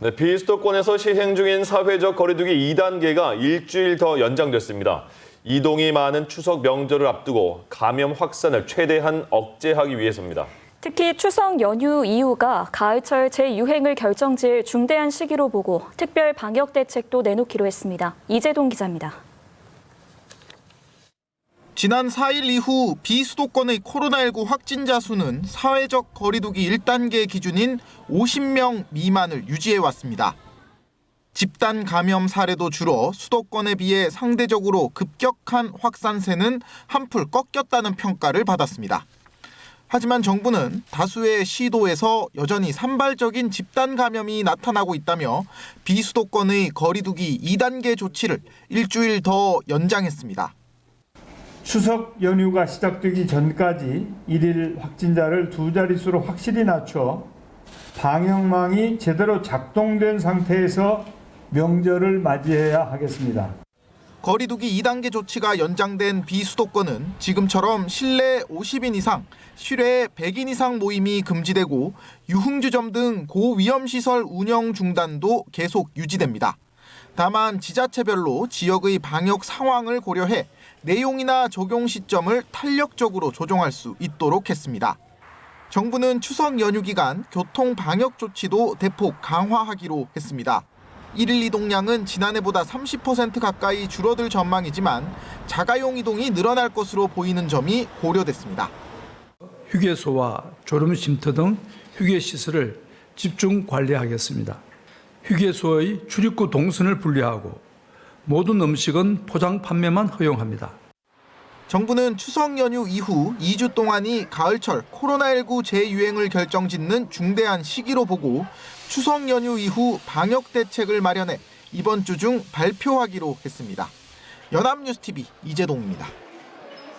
네, 비수도권에서 시행 중인 사회적 거리두기 2단계가 일주일 더 연장됐습니다. 이동이 많은 추석 명절을 앞두고 감염 확산을 최대한 억제하기 위해서입니다. 특히 추석 연휴 이후가 가을철 재유행을 결정지을 중대한 시기로 보고 특별 방역 대책도 내놓기로 했습니다. 이재동 기자입니다. 지난 4일 이후 비수도권의 코로나19 확진자 수는 사회적 거리두기 1단계 기준인 50명 미만을 유지해왔습니다. 집단 감염 사례도 줄어 수도권에 비해 상대적으로 급격한 확산세는 한풀 꺾였다는 평가를 받았습니다. 하지만 정부는 다수의 시도에서 여전히 산발적인 집단 감염이 나타나고 있다며 비수도권의 거리두기 2단계 조치를 일주일 더 연장했습니다. 추석 연휴가 시작되기 전까지 일일 확진자를 두 자릿수로 확실히 낮춰 방역망이 제대로 작동된 상태에서 명절을 맞이해야 하겠습니다. 거리두기 2단계 조치가 연장된 비수도권은 지금처럼 실내 50인 이상, 실외 100인 이상 모임이 금지되고 유흥주점 등 고위험시설 운영 중단도 계속 유지됩니다. 다만 지자체별로 지역의 방역 상황을 고려해 내용이나 적용 시점을 탄력적으로 조정할 수 있도록 했습니다. 정부는 추석 연휴 기간 교통 방역 조치도 대폭 강화하기로 했습니다. 일일 이동량은 지난해보다 30% 가까이 줄어들 전망이지만 자가용 이동이 늘어날 것으로 보이는 점이 고려됐습니다. 휴게소와 졸음쉼터 등 휴게시설을 집중 관리하겠습니다. 휴게소의 출입구 동선을 분리하고 모든 음식은 포장 판매만 허용합니다. 정부는 추석 연휴 이후 2주 동안이 가을철 코로나19 재유행을 결정짓는 중대한 시기로 보고 추석 연휴 이후 방역 대책을 마련해 이번 주 중 발표하기로 했습니다. 연합뉴스TV 이재동입니다.